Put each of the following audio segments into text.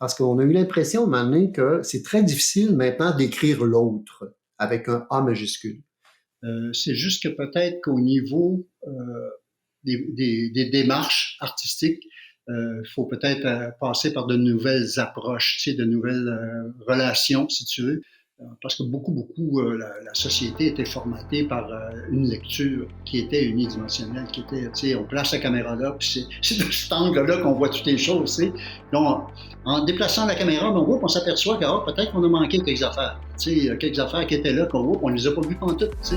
parce qu'on a eu l'impression, à un moment donné, que c'est très difficile maintenant d'écrire l'autre avec un A majuscule. C'est juste que peut-être qu'au niveau des démarches artistiques, il faut peut-être passer par de nouvelles approches, tu sais, de nouvelles relations, si tu veux. Parce que beaucoup, la société était formatée par une lecture qui était unidimensionnelle, qui était, tu sais, on place la caméra là, puis c'est de cet angle-là qu'on voit toutes les choses, tu sais. Donc, en déplaçant la caméra, ben, on s'aperçoit que peut-être qu'on a manqué quelques affaires, tu sais, quelques affaires qui étaient là, on les a pas vues pantoute, tu sais.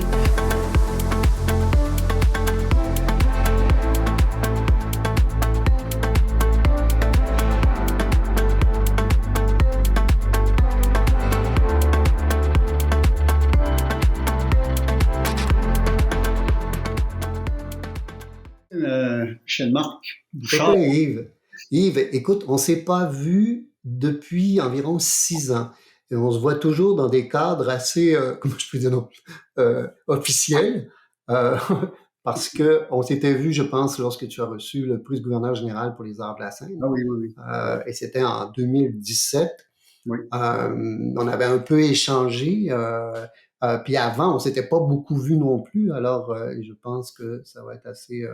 Chez Marc Bouchard. Yves. Yves, écoute, on ne s'est pas vu depuis environ 6 ans. Et on se voit toujours dans des cadres assez, comment je peux dire, non, officiels, parce que on s'était vu, je pense, lorsque tu as reçu le prix du gouverneur général pour les arts de la scène. Ah oui, oui, oui. Et c'était en 2017. Oui. On avait un peu échangé. Puis avant, on s'était pas beaucoup vu non plus. Alors, je pense que ça va être assez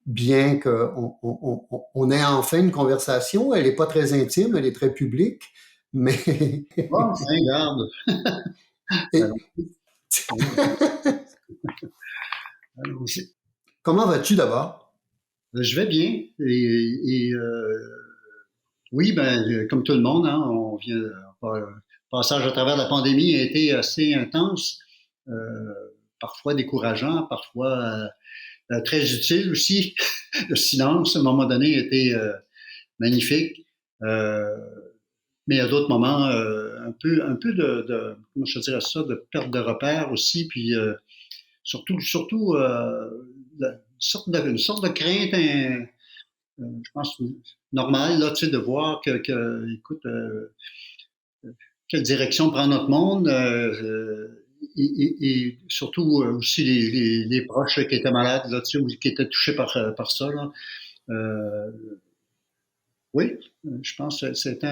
bien qu'on ait enfin une conversation. Elle n'est pas très intime, elle est très publique, mais... Bon, regarde. Et... Allons-y. Comment vas-tu d'abord? Je vais bien. Oui, comme tout le monde, hein, on vient. Le passage à travers la pandémie a été assez intense, parfois décourageant, parfois très utile aussi. Le silence, à un moment donné, était magnifique. Mais à d'autres moments, un peu comment je dirais ça, de perte de repère aussi, puis surtout une sorte de crainte, je pense, normale, là, tu sais, de voir écoute, quelle direction prend notre monde, et surtout aussi les proches qui étaient malades, là, tu sais, ou qui étaient touchés par ça, là. Euh, oui, je pense que c'était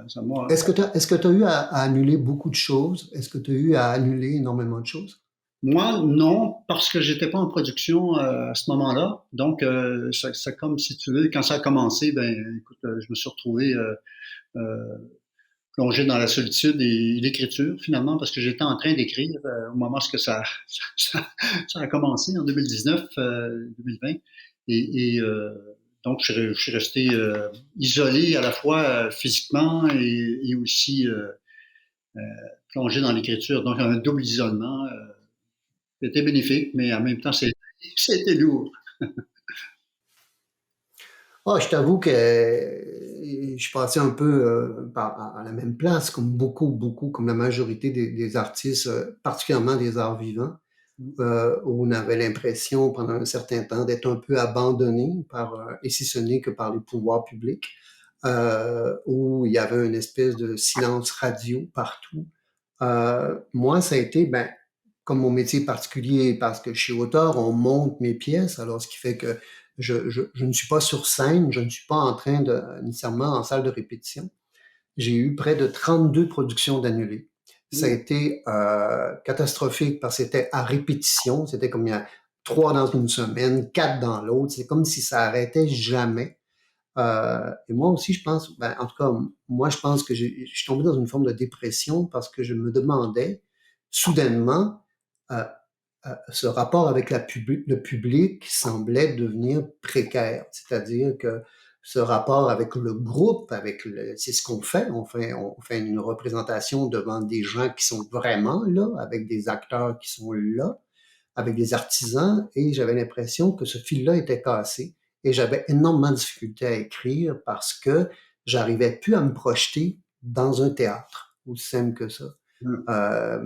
ça m'a. Est-ce que tu as eu à annuler beaucoup de choses? Est-ce que tu as eu à annuler énormément de choses? Moi, non, parce que j'étais pas en production à ce moment-là. Donc, c'est comme si tu veux, quand ça a commencé, ben, écoute, je me suis retrouvé euh, plongé dans la solitude et l'écriture finalement, parce que j'étais en train d'écrire au moment où ça a commencé en 2019, 2020, donc je suis resté isolé à la fois physiquement et aussi euh, plongé dans l'écriture, donc un double isolement. C'était bénéfique, mais en même temps, c'était lourd. Ah, je t'avoue que je passais un peu à la même place, comme beaucoup, comme la majorité des artistes, particulièrement des arts vivants, où on avait l'impression pendant un certain temps d'être un peu abandonné et si ce n'est que par les pouvoirs publics, où il y avait une espèce de silence radio partout. Moi, ça a été, comme mon métier particulier, parce que je suis auteur, on monte mes pièces, alors ce qui fait que je ne suis pas sur scène, je ne suis pas en train de, nécessairement en salle de répétition. J'ai eu près de 32 productions d'annulées. Ça a été catastrophique parce que c'était à répétition, c'était comme il y a 3 dans une semaine, 4 dans l'autre, c'est comme si ça arrêtait jamais. Et moi aussi, je pense, en tout cas, moi, je pense que je suis tombé dans une forme de dépression parce que je me demandais soudainement, euh, ce rapport avec le public semblait devenir précaire. C'est-à-dire que ce rapport avec le groupe, c'est ce qu'on fait. On fait une représentation devant des gens qui sont vraiment là, avec des acteurs qui sont là, avec des artisans, et j'avais l'impression que ce fil-là était cassé. Et j'avais énormément de difficultés à écrire parce que j'arrivais plus à me projeter dans un théâtre, aussi simple que ça. Euh,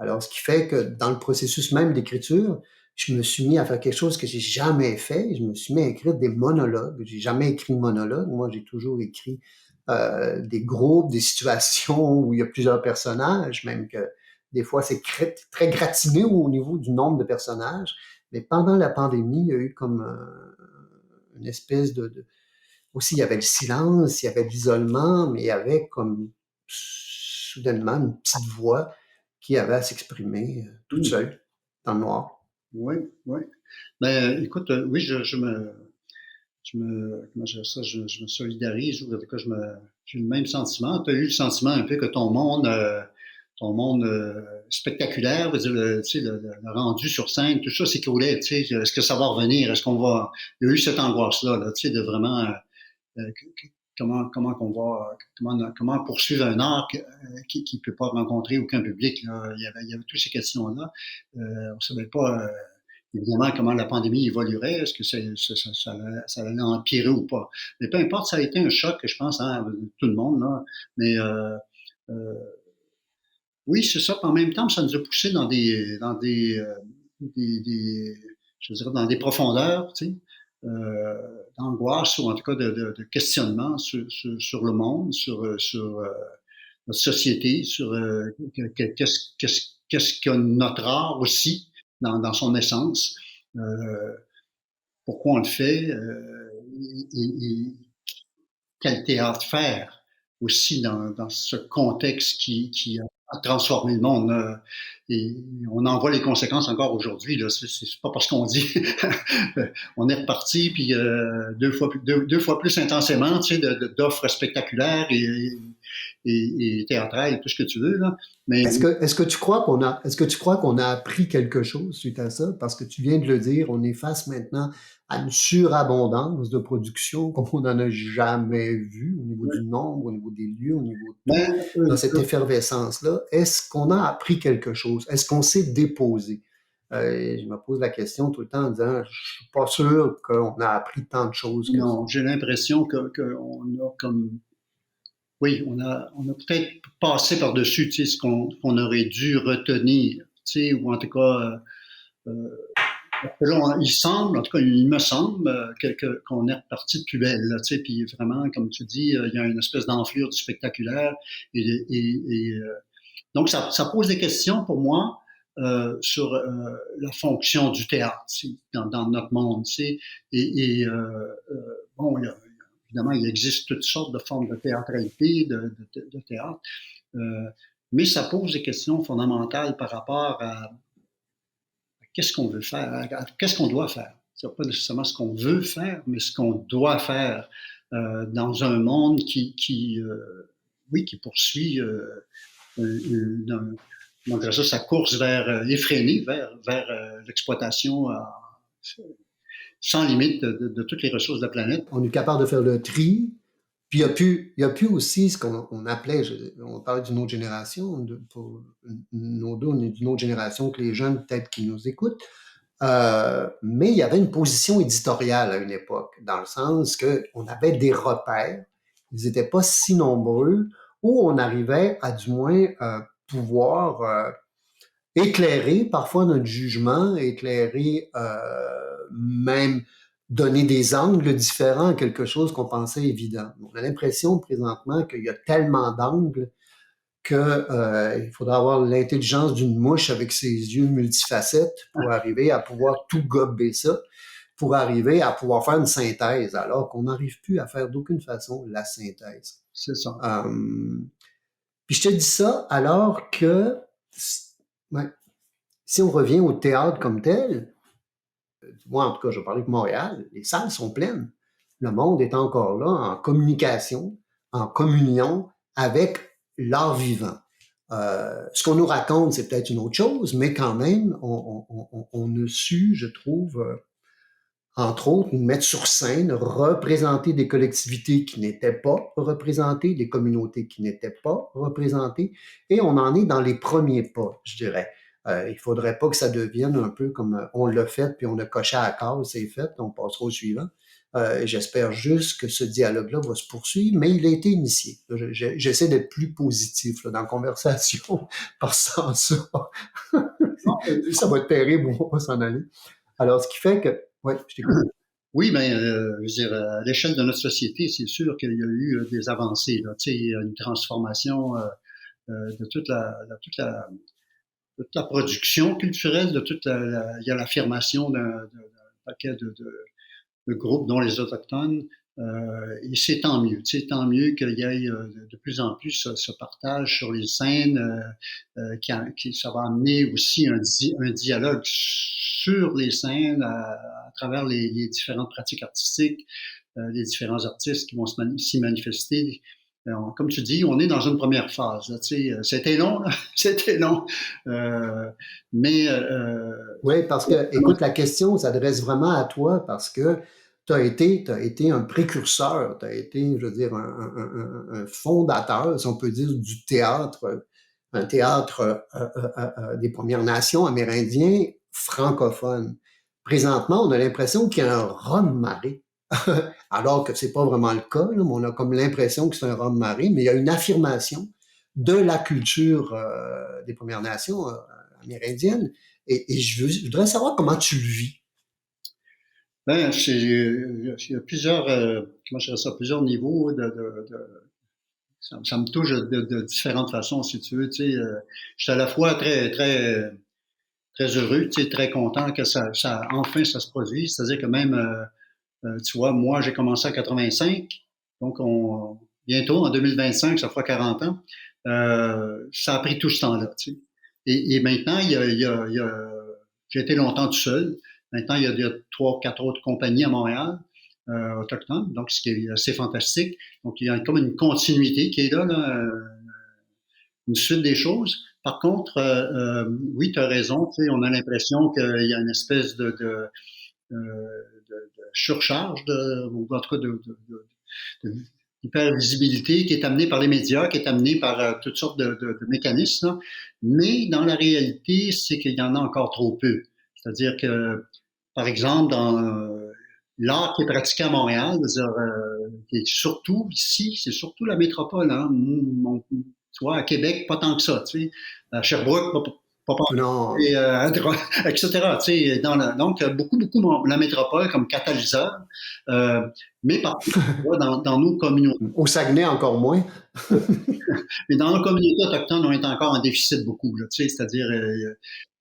alors, ce qui fait que dans le processus même d'écriture, je me suis mis à faire quelque chose que j'ai jamais fait. Je me suis mis à écrire des monologues. J'ai jamais écrit de monologue. Moi, j'ai toujours écrit des groupes, des situations où il y a plusieurs personnages, même que des fois c'est très gratiné au niveau du nombre de personnages. Mais pendant la pandémie, il y a eu comme une espèce aussi, il y avait le silence, il y avait l'isolement, mais il y avait comme soudainement une petite voix qui avait à s'exprimer toute Mmh. seule, dans le noir. Oui, oui. Ben, écoute, oui, comment je dirais ça, je me solidarise ou en tout cas, j'ai le même sentiment. Tu as eu le sentiment un peu que ton monde spectaculaire, tu sais, le rendu sur scène, tout ça s'écroulait. Tu sais, est-ce que ça va revenir? Est-ce qu'on va? Il y a eu cette angoisse-là, là, tu sais, de vraiment comment qu'on va, comment poursuivre un art qui peut pas rencontrer aucun public. Là. Il y avait toutes ces questions-là. On savait pas. Évidemment, comment la pandémie évoluerait, est-ce que ça allait empirer ou pas. Mais peu importe, ça a été un choc, je pense, hein, tout le monde. Là. Mais euh, oui, c'est ça. En même temps, ça nous a poussé des je dirais, dans des profondeurs, tu sais, d'angoisse ou en tout cas de questionnement sur le monde, sur notre société, sur qu'est-ce que notre art aussi dans son essence. Euh, Pourquoi on le fait et quel théâtre faire aussi dans ce contexte qui a transformé le monde. Et on en voit les conséquences encore aujourd'hui. Là. C'est pas parce qu'on dit on est reparti puis deux fois plus intensément, tu sais, d'offres spectaculaires et théâtrales et tout ce que tu veux. Là. Mais Est-ce que tu crois est-ce que tu crois qu'on a appris quelque chose suite à ça? Parce que tu viens de le dire, on est face maintenant à une surabondance de production comme on n'en a jamais vu au niveau du nombre, au niveau des lieux, au niveau de tout, ben, dans cette effervescence-là. Est-ce qu'on a appris quelque chose? Est-ce qu'on s'est déposé? Je me pose la question tout le temps en disant, je suis pas sûr qu'on a appris tant de choses que ça. non, j'ai l'impression que on a comme oui, on a peut-être passé par-dessus, tu sais, qu'on aurait dû retenir, tu sais, ou en tout cas, là, il semble, en tout cas, il me semble qu'on est reparti de plus belle, là, tu sais, puis vraiment, comme tu dis, il y a une espèce d'enflure du spectaculaire, donc ça pose des questions pour moi sur la fonction du théâtre tu sais, dans notre monde, tu sais, bon, évidemment, il existe toutes sortes de formes de théâtralité, de théâtre, euh, mais ça pose des questions fondamentales par rapport à qu'est-ce qu'on veut faire, qu'est-ce qu'on doit faire. C'est pas nécessairement ce qu'on veut faire, mais ce qu'on doit faire dans un monde oui, qui poursuit comment dire ça, sa course vers effrénée, vers l'exploitation sans limite de toutes les ressources de la planète. On est capable de faire le tri. Puis il y a plus aussi ce qu'on appelait, on parlait d'une autre génération, pour nos deux, on est d'une autre génération que les jeunes peut-être qui nous écoutent. Mais il y avait une position éditoriale à une époque, dans le sens qu'on avait des repères, ils n'étaient pas si nombreux, où on arrivait à du moins pouvoir éclairer parfois notre jugement, éclairer même donner des angles différents à quelque chose qu'on pensait évident. On a l'impression présentement qu'il y a tellement d'angles que il faudra avoir l'intelligence d'une mouche avec ses yeux multifacettes pour arriver à pouvoir tout gober ça, pour arriver à pouvoir faire une synthèse, alors qu'on n'arrive plus à faire d'aucune façon la synthèse. C'est ça. Puis je te dis ça alors que, ouais, si on revient au théâtre comme tel, moi en tout cas, je vais parler de Montréal, les salles sont pleines. Le monde est encore là en communication, en communion avec l'art vivant. Ce qu'on nous raconte, c'est peut-être une autre chose, mais quand même, on a su, je trouve, entre autres, nous mettre sur scène, représenter des collectivités qui n'étaient pas représentées, des communautés qui n'étaient pas représentées, et on en est dans les premiers pas, je dirais. Il faudrait pas que ça devienne un peu comme on l'a fait, puis on a coché à la case, c'est fait, on passera au suivant. J'espère juste que ce dialogue-là va se poursuivre, mais il a été initié. J'essaie d'être plus positif là, dans la conversation, parce que sans ça, ça va être terrible, on va pas s'en aller. Alors, ce qui fait que, ouais, je t'écoute. Oui, mais je veux dire, à l'échelle de notre société, c'est sûr qu'il y a eu des avancées, là, tu sais, une transformation de toute la production culturelle, il y a l'affirmation d'un paquet de groupes, dont les Autochtones, Et c'est tant mieux. Tant mieux qu'il y ait de plus en plus ce partage sur les scènes, ça va amener aussi un dialogue sur les scènes à travers les différentes pratiques artistiques, les différents artistes qui vont s'y manifester. Comme tu dis, on est dans une première phase. Là, c'était long, là. C'était long. Mais oui, parce que, écoute, la question s'adresse vraiment à toi parce que tu as été un précurseur, tu as été, je veux dire, un fondateur, si on peut dire, du théâtre, un théâtre des Premières Nations amérindiens francophones. Présentement, on a l'impression qu'il y a un raz-de-marée. Alors que c'est pas vraiment le cas, là, mais on a comme l'impression que c'est un raz-de-marée, mais il y a une affirmation de la culture des Premières Nations amérindiennes. Et je voudrais savoir comment tu le vis. Ben, il y a plusieurs, comment je dirais ça, plusieurs niveaux ça me touche de différentes façons, si tu veux. Je suis à la fois très heureux, très content que enfin, ça se produise. C'est-à-dire que même, tu vois, moi, j'ai commencé en 85, donc bientôt, en 2025, ça fera 40 ans. Ça a pris tout ce temps-là, tu sais. Et maintenant, j'ai été longtemps tout seul. Maintenant, il y a 3, 4 autres compagnies à Montréal, autochtones, donc ce qui est assez fantastique. Donc, il y a comme une continuité qui est là, une suite des choses. Par contre, oui, tu as raison, tu sais, on a l'impression qu'il y a une espèce de surcharge, ou en tout cas de hypervisibilité qui est amenée par les médias, qui est amenée par toutes sortes de mécanismes. Là. Mais dans la réalité, c'est qu'il y en a encore trop peu. C'est-à-dire que, par exemple, dans l'art qui est pratiqué à Montréal, et surtout ici, c'est surtout la métropole. Hein. Tu vois, à Québec, pas tant que ça. Tu sais. À Sherbrooke, pas Non. et, etc. Tu sais, donc, beaucoup la métropole comme catalyseur, mais partout, dans nos communautés. Au Saguenay, encore moins. Mais dans nos communautés autochtones, on est encore en déficit beaucoup, là, tu sais, c'est-à-dire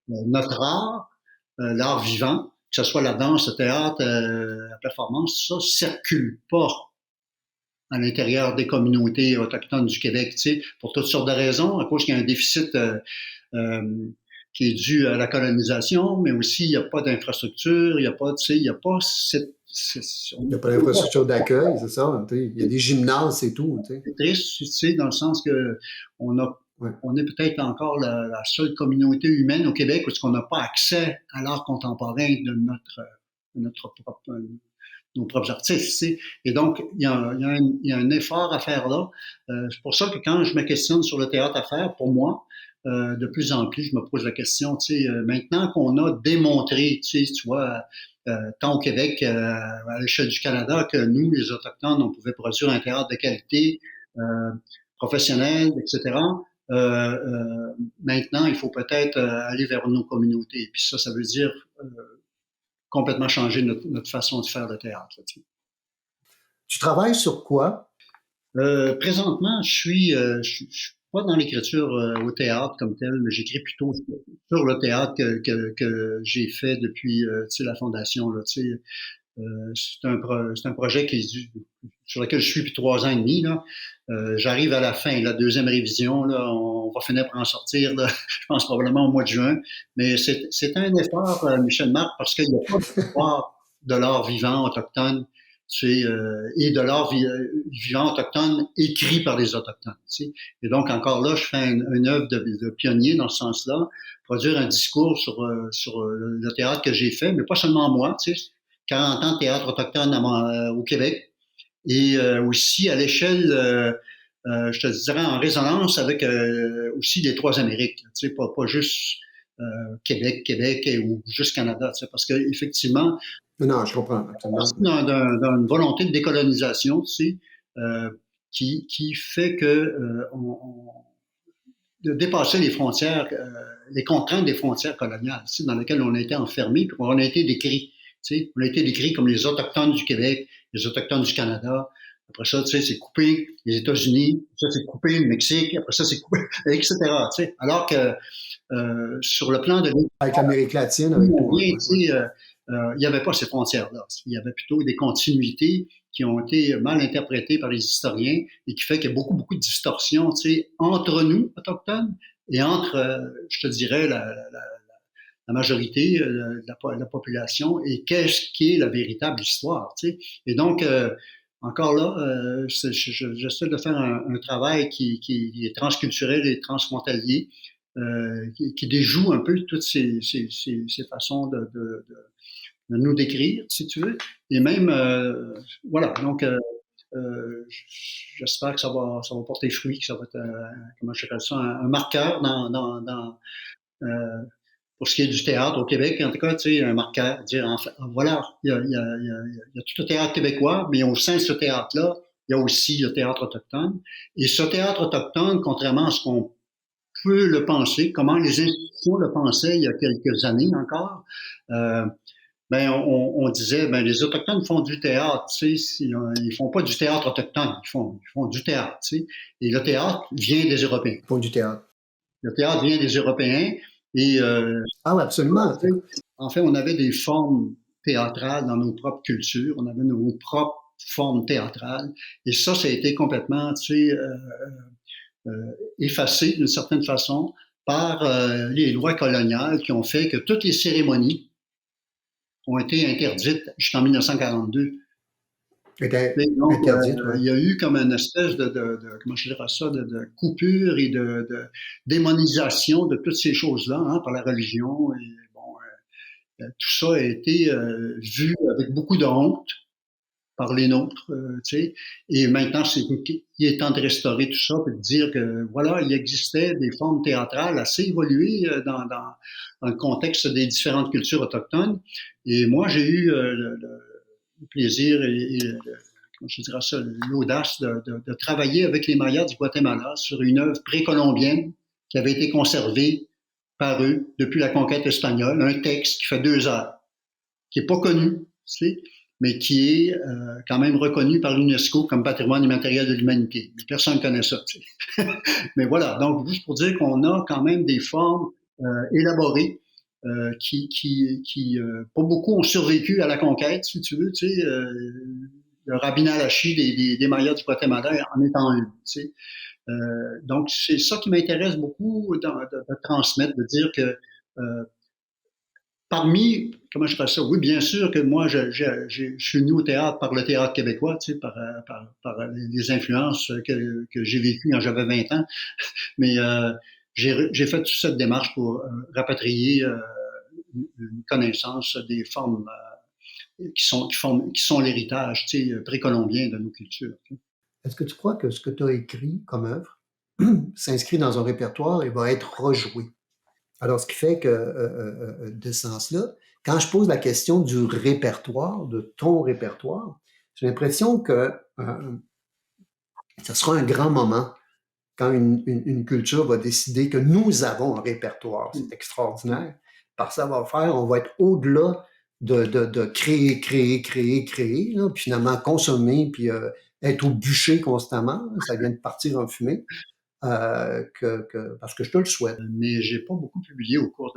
notre art, l'art vivant, que ce soit la danse, le théâtre, la performance, ça circule pas à l'intérieur des communautés autochtones du Québec, tu sais, pour toutes sortes de raisons, à cause qu'il y a un déficit qui est dû à la colonisation, mais aussi il n'y a pas d'infrastructure, il n'y a pas, tu sais, il n'y a pas cette... Il n'y a pas d'infrastructure d'accueil, c'est ça. Il y a des gymnases et tout. C'est triste, tu sais, dans le sens que on est peut-être encore la seule communauté humaine au Québec où on n'a pas accès à l'art contemporain de nos propres artistes. Tu sais. Et donc, il y a un effort à faire là. C'est pour ça que quand je me questionne sur le théâtre à faire, pour moi, de plus en plus, je me pose la question, tu sais, maintenant qu'on a démontré, tu vois, tant au Québec, à l'échelle du Canada, que nous, les Autochtones, on pouvait produire un théâtre de qualité, professionnel, etc. Maintenant, il faut peut-être aller vers nos communautés. Puis ça veut dire complètement changer notre façon de faire le théâtre. Là-dessus. Tu travailles sur quoi? Présentement, je suis pas dans l'écriture au théâtre comme tel, mais j'écris plutôt sur le théâtre que j'ai fait depuis la fondation. Là, c'est un projet sur lequel je suis depuis 3 ans et demi. Là. J'arrive à la fin, la deuxième révision. Là, on va finir par en sortir, là, je pense probablement au mois de juin. Mais c'est un effort, Michel Marc, parce qu'il n'y a pas d'histoire de l'art vivant autochtone et de l'art vivant autochtone écrit par les Autochtones. Tu sais. Et donc, encore là, je fais une œuvre de pionnier dans ce sens-là, produire un discours sur le théâtre que j'ai fait, mais pas seulement moi, tu sais, 40 ans de théâtre autochtone au Québec, et aussi à l'échelle, je te dirais, en résonance avec aussi les 3 Amériques, tu sais, pas juste Québec ou juste Canada, tu sais, parce qu'effectivement, non, je comprends. D'une volonté de décolonisation, tu sais, qui fait que de dépasser les frontières, les contraintes des frontières coloniales, tu sais, dans lesquelles on a été enfermés, puis on a été décrits. Tu sais, on a été décrits comme les Autochtones du Québec, les Autochtones du Canada. Après ça, tu sais, c'est coupé les États-Unis. Après ça, c'est coupé le Mexique. Après ça, c'est coupé, etc. Tu sais, alors que sur le plan de avec l'Amérique latine, avec tout. Tu sais, il n'y avait pas ces frontières-là. Il y avait plutôt des continuités qui ont été mal interprétées par les historiens et qui fait qu'il y a beaucoup, beaucoup de distorsions, tu sais, entre nous, autochtones, et entre, je te dirais, la majorité de la population et qu'est-ce qui est la véritable histoire, tu sais. Et donc, encore là, j'essaie de faire un travail qui est transculturel et transfrontalier, qui déjoue un peu toutes ces façons de nous décrire, si tu veux. Et même, voilà, donc j'espère que ça va porter fruit, que ça va être, comment je dirais ça, un marqueur euh, pour ce qui est du théâtre au Québec, en tout cas, tu sais, un marqueur, dire, voilà, il y a tout le théâtre québécois, mais au sein de ce théâtre-là, il y a aussi le théâtre autochtone. Et ce théâtre autochtone, contrairement à ce qu'on peut le penser, comment les institutions le pensaient il y a quelques années encore, euh, ben on disait ben les autochtones font du théâtre, tu sais, ils font pas du théâtre autochtone, ils font du théâtre, tu sais. Et le théâtre vient des Européens. Pour du théâtre. Le théâtre vient des Européens et Ah oui, absolument. en fait, on avait des formes théâtrales dans nos propres cultures, on avait nos propres formes théâtrales et ça a été complètement, tu sais, effacé d'une certaine façon par les lois coloniales qui ont fait que toutes les cérémonies ont été interdites jusqu'en 1942. Donc, Interdite, ouais. il y a eu comme une espèce comment je dirais ça, de coupure et de démonisation de toutes ces choses-là hein, par la religion. Et bon, tout ça a été vu avec beaucoup de honte par les nôtres, tu sais. Et maintenant, il est temps de restaurer tout ça et de dire que voilà, il existait des formes théâtrales assez évoluées dans le contexte des différentes cultures autochtones. Et moi, j'ai eu le plaisir et comment je dirais ça, l'audace de travailler avec les Mayas du Guatemala sur une œuvre précolombienne qui avait été conservée par eux depuis la conquête espagnole, un texte qui fait 2 heures, qui est pas connu, tu sais, mais qui est quand même reconnu par l'UNESCO comme patrimoine immatériel de l'humanité. Personne ne connaît ça. Tu sais. Mais voilà, donc juste pour dire qu'on a quand même des formes élaborées pour beaucoup ont survécu à la conquête, si tu veux, tu sais, le Rabina Lachi des Mayas du Guatemala en étant un, tu sais. Donc c'est ça qui m'intéresse beaucoup de transmettre, de dire que parmi, comment je ferais ça? Oui, bien sûr que moi, je suis venu au théâtre par le théâtre québécois, tu sais, par les influences que j'ai vécues quand j'avais 20 ans. Mais j'ai fait toute cette démarche pour rapatrier une connaissance des formes qui sont l'héritage, tu sais, précolombien de nos cultures. Est-ce que tu crois que ce que tu as écrit comme œuvre s'inscrit dans un répertoire et va être rejoué? Alors, ce qui fait que, de ce sens-là, quand je pose la question du répertoire, de ton répertoire, j'ai l'impression que ce sera un grand moment quand une culture va décider que nous avons un répertoire. C'est extraordinaire. Par savoir-faire, on va être au-delà de créer, là, puis finalement consommer, puis être au bûcher constamment. Ça vient de partir en fumée. Parce que je te le souhaite. Mais j'ai pas beaucoup publié au cours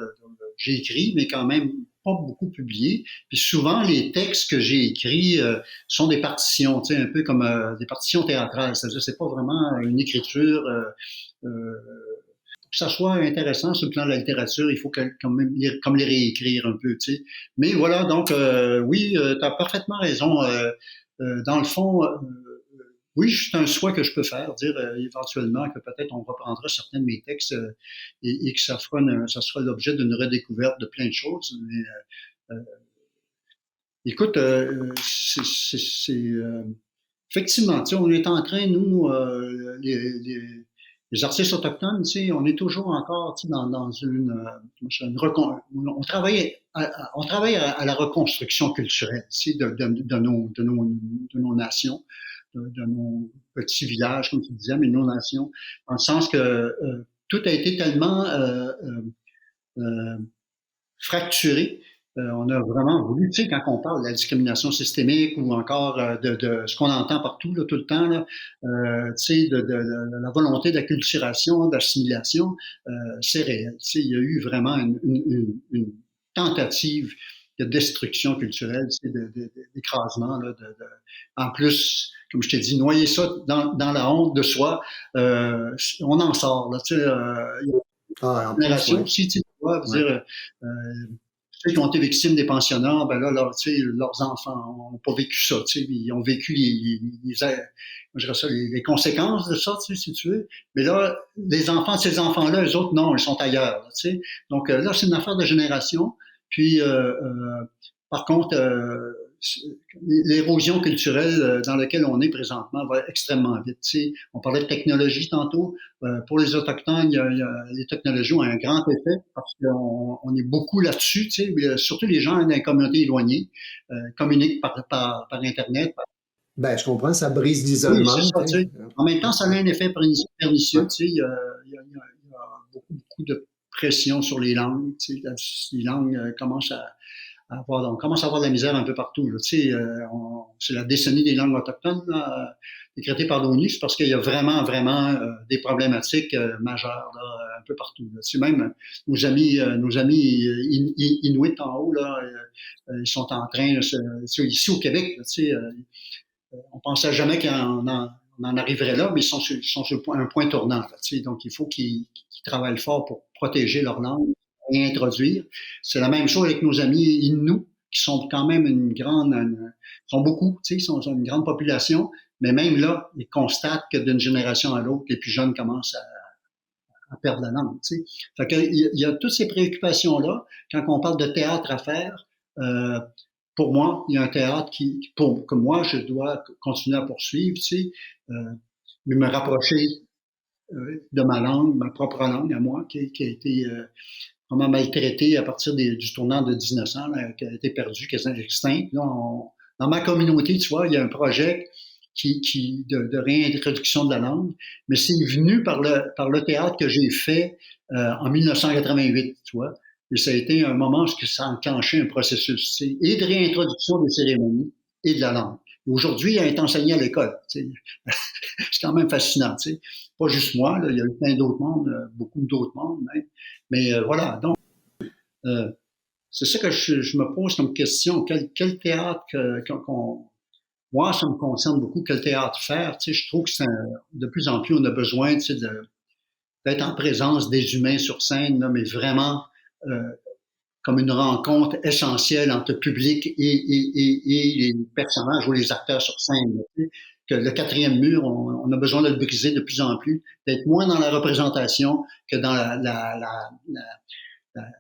j'ai écrit, mais quand même pas beaucoup publié. Puis souvent, les textes que j'ai écrits sont des partitions, tu sais, un peu comme des partitions théâtrales. C'est-à-dire, c'est pas vraiment une écriture. Pour que ça soit intéressant sur le plan de la littérature, il faut quand même comme les réécrire un peu, tu sais. Mais voilà, donc oui, tu as parfaitement raison. Dans le fond, oui, c'est un choix que je peux faire, dire éventuellement que peut-être on reprendra certains de mes textes et que ça sera l'objet d'une redécouverte de plein de choses. Mais écoute, effectivement, tu sais, on est en train, nous, les artistes autochtones, tu sais, on est toujours encore tu sais, dans on travaille à la reconstruction culturelle tu sais, de nos nations, de nos petits villages, comme tu disais, mais de nos nations, dans le sens que tout a été tellement fracturé. On a vraiment voulu, tu sais, quand on parle de la discrimination systémique ou encore de ce qu'on entend partout, là, tout le temps, là, tu sais, de la volonté d'acculturation, d'assimilation, c'est réel. Tu sais, il y a eu vraiment une tentative de destruction culturelle, d'écrasement. En plus, comme je t'ai dit, noyer ça dans la honte de soi, on en sort. Là, Ah, en plus, génération oui. aussi, tu vois, Ouais. dire, ceux qui ont été victimes des pensionnats, ben là, leurs enfants n'ont pas vécu ça, ils ont vécu je dirais ça, les conséquences de ça, si tu veux. Mais là, les enfants de ces enfants-là, eux autres, non, ils sont ailleurs, Donc là, c'est une affaire de génération. Puis, par contre, l'érosion culturelle dans laquelle on est présentement va extrêmement vite. On parlait de technologie tantôt. Pour les Autochtones, les technologies ont un grand effet parce qu'on est beaucoup là-dessus. Surtout les gens dans les communautés éloignées communiquent par Internet. Ben, je comprends, ça brise Oui, c'est l'isolement, ça. tu sais. En même temps, ça a un effet Ouais. pernicieux. Il y a beaucoup, beaucoup de pression sur les langues. Les langues commencent on commence à avoir de la misère un peu partout. C'est la décennie des langues autochtones décrétée par l'ONU, c'est parce qu'il y a vraiment, vraiment des problématiques majeures un peu partout. Même nos amis Inuits en haut, ils sont en train, ici au Québec, on pensait jamais on en arriverait là, mais ils sont sur un point tournant. Donc, il faut qu'ils travaillent fort pour protéger leur langue et introduire. C'est la même chose avec nos amis Inuits, qui sont quand même sont beaucoup, ils sont une grande population, mais même là, ils constatent que d'une génération à l'autre, les plus jeunes commencent à perdre la langue. Fait que, il y a toutes ces préoccupations-là. Quand on parle de théâtre à faire, pour moi, il y a un théâtre que moi, je dois continuer à poursuivre, mais me rapprocher de ma langue, ma propre langue à moi, qui a été vraiment maltraitée à partir du tournant de 1900, qui a été perdu, quasiment extinct. Là, dans ma communauté, tu vois, il y a un projet de réintroduction de la langue, mais c'est venu par le théâtre que j'ai fait en 1988, tu vois. Et ça a été un moment où ça a enclenché un processus, et de réintroduction des cérémonies et de la langue. Et aujourd'hui, elle est enseignée à l'école. C'est quand même fascinant. Pas juste moi, là, il y a eu plein d'autres mondes, beaucoup d'autres mondes même. Mais voilà, donc c'est ça que je me pose comme question. Quel théâtre moi, ça me concerne beaucoup, quel théâtre faire. Je trouve que de plus en plus, on a besoin d'être en présence des humains sur scène, là, mais vraiment euh, comme une rencontre essentielle entre le public et les personnages ou les acteurs sur scène. Que le quatrième mur, on a besoin de le briser de plus en plus, d'être moins dans la représentation que dans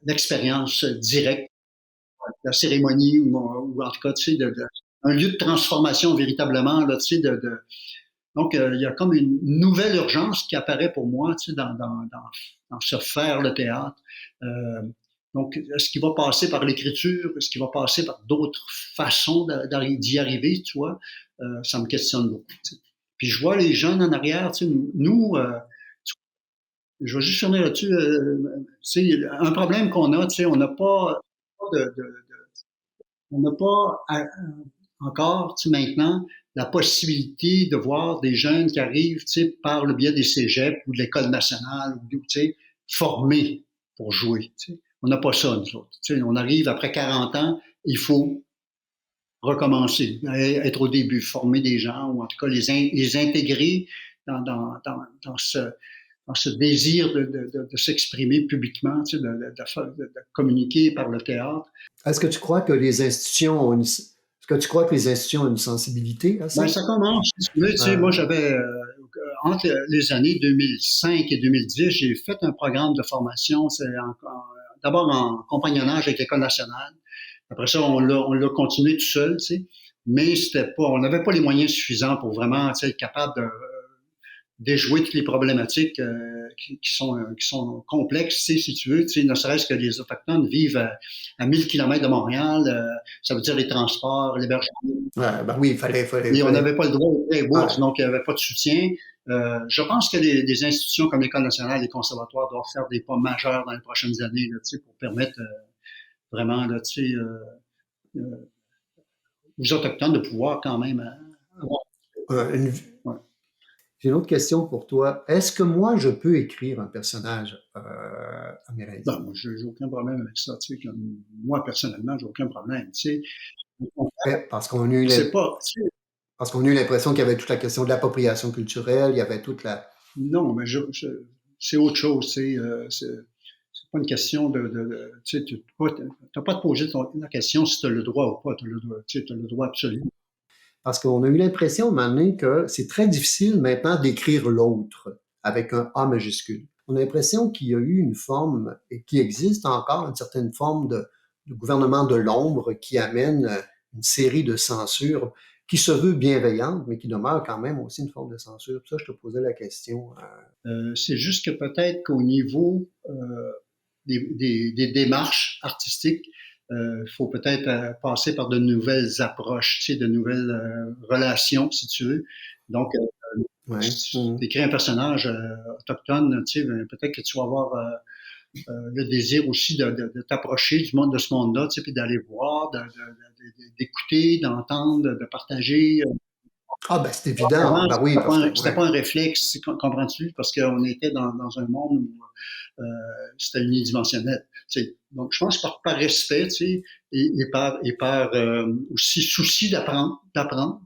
l'expérience directe, la cérémonie ou en tout cas, un lieu de transformation véritablement, là, donc, il y a comme une nouvelle urgence qui apparaît pour moi, dans ce faire le théâtre. Euh, donc, est-ce qu'il va passer par l'écriture? Est-ce qu'il va passer par d'autres façons d'y arriver, tu vois? Ça me questionne beaucoup. Puis je vois les jeunes en arrière, nous, je vais juste finir là-dessus. Un problème qu'on a, on n'a pas, on n'a pas encore, maintenant, la possibilité de voir des jeunes qui arrivent, par le biais des cégeps ou de l'école nationale, formés pour jouer. On n'a pas ça, nous autres. On arrive après 40 ans, il faut recommencer, être au début, former des gens, ou en tout cas les intégrer dans ce désir de s'exprimer publiquement, de communiquer par le théâtre. Est-ce que tu crois que les institutions ont est-ce que tu crois que les institutions ont une sensibilité à Ben, ça? ça commence. Moi, j'avais, entre les années 2005 et 2010, j'ai fait un programme de formation. D'abord en compagnonnage avec l'École nationale. Après ça, on l'a continué tout seul, mais on n'avait pas les moyens suffisants pour vraiment être capable de déjouer toutes les problématiques qui sont complexes, si tu veux, ne serait-ce que les Autochtones vivent à 1000 km de Montréal, ça veut dire les transports, l'hébergement. Ouais, ben oui, Et on n'avait pas le droit aux prêts bourses, ouais. donc il n'y avait pas de soutien. Je pense que les institutions comme l'École nationale, les conservatoires doivent faire des pas majeurs dans les prochaines années là, pour permettre vraiment là, aux Autochtones de pouvoir quand même avoir. Euh, une, Ouais. J'ai une autre question pour toi. Est-ce que moi, je peux écrire un personnage amérindien? Moi, j'ai aucun problème avec ça. Tu sais, comme moi, personnellement, j'ai aucun problème. Tu sais, Parce qu'on a eu c'est pas. Tu sais, parce qu'on a eu l'impression qu'il y avait toute la question de l'appropriation culturelle, il y avait toute la... non, mais c'est autre chose. C'est pas une question tu sais, t'as pas de poser la question si tu as le droit ou pas. Tu as le droit, tu sais, t'as le droit absolu. Parce qu'on a eu l'impression, maintenant, que c'est très difficile maintenant d'écrire l'autre avec un A majuscule. On a l'impression qu'il y a eu une forme, et qui existe encore, une certaine forme de gouvernement de l'ombre qui amène une série de censures qui se veut bienveillante, mais qui demeure quand même aussi une forme de censure. Pour ça, je te posais la question. C'est juste que peut-être qu'au niveau des démarches artistiques, il faut peut-être passer par de nouvelles approches, tu sais, de nouvelles relations, si tu veux. Donc, Ouais. si tu écris un personnage autochtone, tu sais, peut-être que tu vas avoir le désir aussi de t'approcher du monde de ce monde-là, tu sais, puis d'aller voir, d'écouter, d'entendre, de partager. Ah, ben c'est évident. Avant, Ben oui, parce que... c'était Ouais. pas un réflexe, comprends-tu? Parce qu'on était dans un monde où c'était unidimensionnel. Tu sais. Donc, je pense par respect, tu sais, et par aussi souci d'apprendre.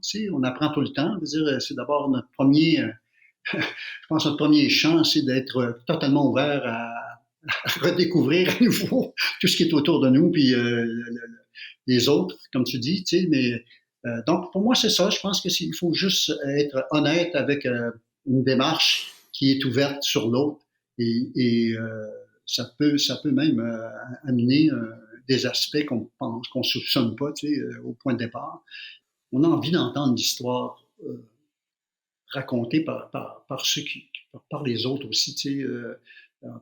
Tu sais, on apprend tout le temps. Je veux dire, c'est d'abord notre premier, je pense notre premier champ, c'est d'être totalement ouvert à redécouvrir à nouveau tout ce qui est autour de nous, puis les autres, comme tu dis, tu sais, mais donc pour moi c'est ça, je pense qu'il faut juste être honnête avec une démarche qui est ouverte sur l'autre et ça peut même amener des aspects qu'on pense, qu'on soupçonne pas, tu sais, au point de départ. On a envie d'entendre l'histoire racontée par ceux par les autres aussi, tu sais,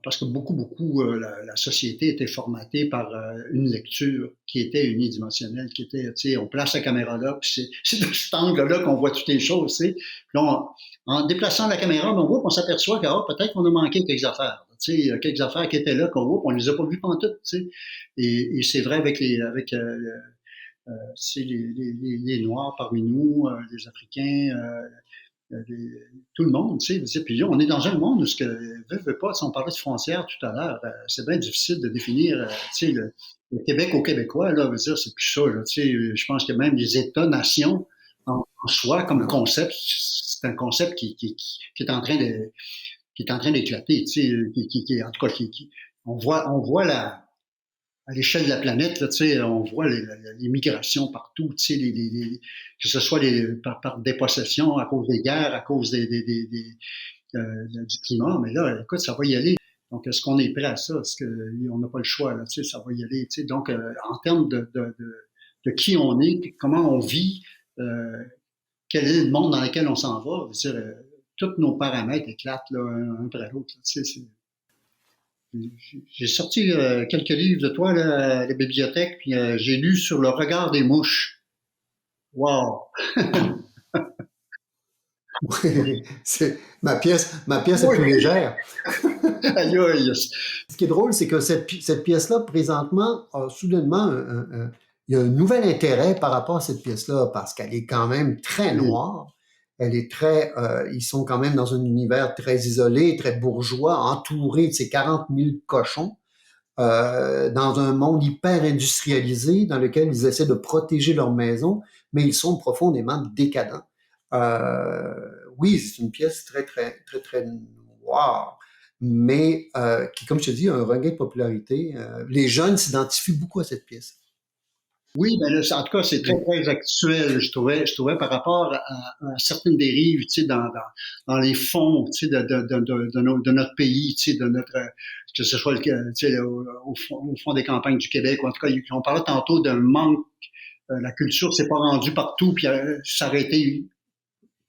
parce que beaucoup, la société était formatée par une lecture qui était unidimensionnelle, qui était, tu sais, on place la caméra là, puis c'est de cet angle-là qu'on voit toutes les choses, tu sais. Puis là, en déplaçant la caméra, on s'aperçoit que peut-être qu'on a manqué quelques affaires, tu sais, quelques affaires qui étaient là, on les a pas vues pantoute, tu sais. Et c'est vrai avec les Noirs parmi nous, les Africains, tout le monde, tu sais. Puis là, on est dans un monde où ce que veut pas, si on parlait de frontières tout à l'heure, c'est bien difficile de définir, tu sais, le Québec aux Québécois, là, veut dire, c'est plus ça, là, tu sais. Je pense que même les États-nations en soi, comme Non. concept, c'est un concept qui est en train de, qui est en train d'éclater, tu sais, en tout cas, on voit à l'échelle de la planète, là, tu sais, on voit les migrations partout, tu sais, que ce soit par dépossession, à cause des guerres, à cause du climat, mais là, écoute, ça va y aller. Donc, est-ce qu'on est prêt à ça? Est-ce qu'on n'a pas le choix, là, tu sais, ça va y aller, tu sais. Donc, en termes de qui on est, comment on vit, euh, quel est le monde dans lequel on s'en va, je veux dire, tous nos paramètres éclatent là, un après l'autre, tu sais, j'ai sorti quelques livres de toi là, à la bibliothèque, puis j'ai lu sur le regard des mouches. Wow! Oui, c'est ma pièce est Oui! plus légère. Aïe, aïe! Ce qui est drôle, c'est que cette pièce-là, présentement, a soudainement, il y a un nouvel intérêt par rapport à cette pièce-là, parce qu'elle est quand même très Oui, noire. Elle est très, ils sont quand même dans un univers très isolé, très bourgeois, entouré de ces 40 000 cochons, dans un monde hyper industrialisé, dans lequel ils essaient de protéger leur maison, mais ils sont profondément décadents. Euh, oui, c'est une pièce très noire, mais qui, comme je te dis, a un regain de popularité. Les jeunes s'identifient beaucoup à cette pièce. oui, ben là, en tout cas, c'est très, très actuel, je trouvais par rapport à certaines dérives, tu sais, dans les fonds, tu sais, de notre pays, tu sais, de notre, que ce soit, tu sais, au fond des campagnes du Québec, ou en tout cas, on parlait tantôt d'un manque, la culture s'est pas rendue partout, puis ça aurait été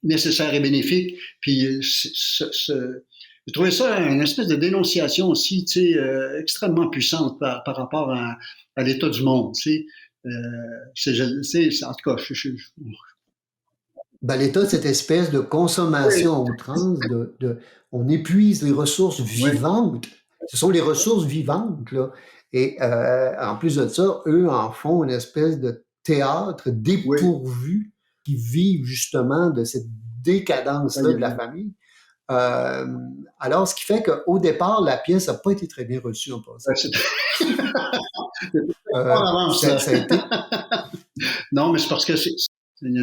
nécessaire et bénéfique. Puis j'ai trouvé ça une espèce de dénonciation aussi, tu sais, extrêmement puissante par rapport à l'état du monde, tu sais. En tout cas, Ben, l'état de cette espèce de oui, consommation à outrance, on épuise les ressources oui, vivantes. Ce sont les ressources vivantes, là. Et en plus de ça, eux en font une espèce de théâtre oui, dépourvu qui vivent justement de cette décadence-là de la famille. Alors, ce qui fait qu'au départ, la pièce n'a pas été très bien reçue en passant. Ça a été... Non, mais c'est parce que il y a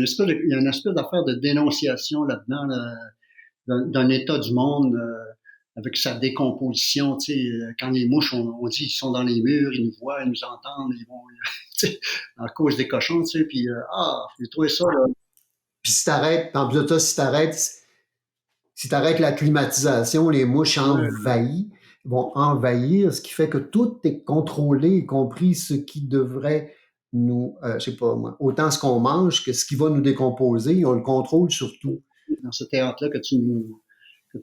une espèce d'affaire de dénonciation là-dedans, d'un état du monde avec sa décomposition. Tu sais, quand les mouches, on dit, ils sont dans les murs, ils nous voient, ils nous entendent, ils vont, tu sais, à cause des cochons, tu sais, puis j'ai trouvé ça, là. Puis si t'arrêtes la climatisation, les mouches vont envahir, ce qui fait que tout est contrôlé, y compris ce qui devrait nous, je sais pas moi, autant ce qu'on mange que ce qui va nous décomposer, on le contrôle sur tout. Dans ce théâtre-là que tu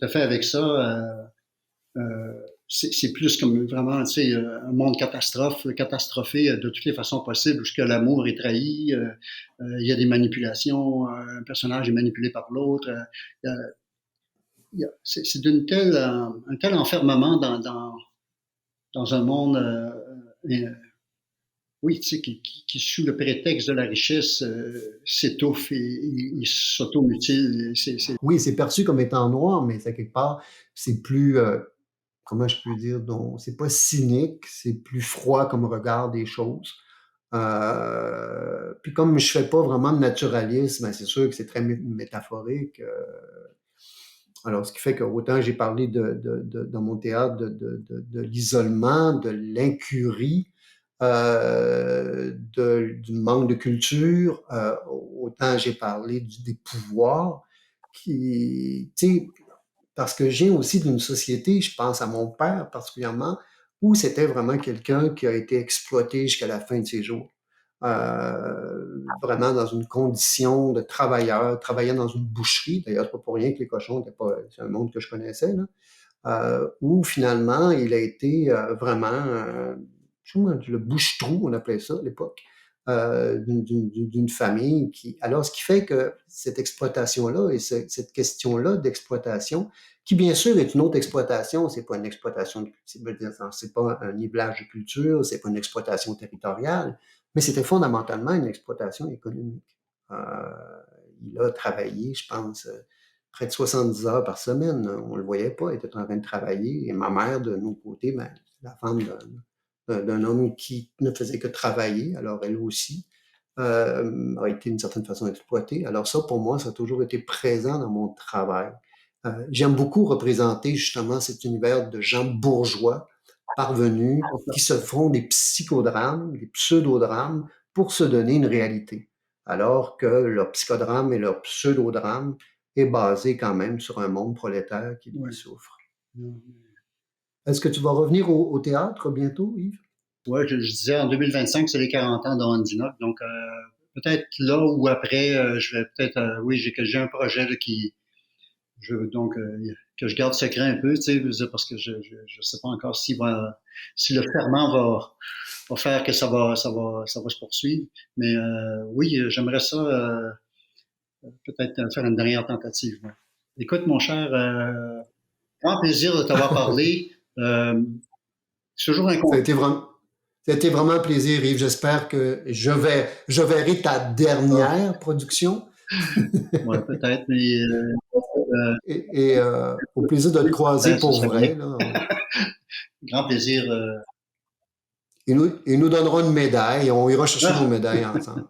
as fait avec ça, c'est plus comme vraiment, tu sais, un monde catastrophé de toutes les façons possibles, où que l'amour est trahi, il y a des manipulations, un personnage est manipulé par l'autre. C'est un tel enfermement dans un monde, oui, tu sais, qui sous le prétexte de la richesse s'étouffe et s'automutile. Oui, c'est perçu comme étant noir, mais c'est quelque part, c'est plus, comment je peux dire, donc c'est pas cynique, c'est plus froid comme regard des choses. Puis comme je fais pas vraiment de naturalisme, ben c'est sûr que c'est très métaphorique. Alors, ce qui fait que autant j'ai parlé dans mon théâtre de l'isolement, de l'incurie, du manque de culture, autant j'ai parlé des pouvoirs qui, tu sais, parce que j'ai aussi d'une société, je pense à mon père particulièrement, où c'était vraiment quelqu'un qui a été exploité jusqu'à la fin de ses jours. Vraiment dans une condition de travailleur, travaillant dans une boucherie. D'ailleurs, c'est pas pour rien que les cochons c'est un monde que je connaissais, là. Où finalement, il a été vraiment le bouche-trou, on appelait ça à l'époque, d'une famille alors, ce qui fait que cette exploitation-là et cette question-là d'exploitation, qui bien sûr est une autre exploitation, c'est pas une exploitation, c'est pas un nivelage de culture, c'est pas une exploitation territoriale, mais c'était fondamentalement une exploitation économique. Il a travaillé, je pense, près de 70 heures par semaine. On le voyait pas, il était en train de travailler. Et ma mère, de nos côtés, ben, la femme d'un homme qui ne faisait que travailler, alors elle aussi a été d'une certaine façon exploitée. Alors ça, pour moi, ça a toujours été présent dans mon travail. J'aime beaucoup représenter justement cet univers de gens bourgeois, parvenus, qui se font des psychodrames, des pseudodrames, pour se donner une réalité. Alors que leur psychodrame et leur pseudodrame est basé quand même sur un monde prolétaire qui lui souffre. Est-ce que tu vas revenir au théâtre bientôt, Yves? Oui, je disais en 2025, c'est les 40 ans d'Andinoc, donc peut-être là ou après, je vais peut-être, oui, j'ai un projet là, que je garde secret un peu, tu sais, parce que je sais pas encore si le ferment va faire que ça va se poursuivre, mais oui, j'aimerais ça peut-être faire une dernière tentative. Ouais. Écoute, mon cher, grand plaisir de t'avoir parlé. C'est toujours un Ça a été vraiment un plaisir, Yves. J'espère que je verrai ta dernière production. Oui, peut-être, mais... au plaisir de te croiser pour vrai. Là. Grand plaisir. Il nous donnera une médaille. On ira chercher nos médailles ensemble.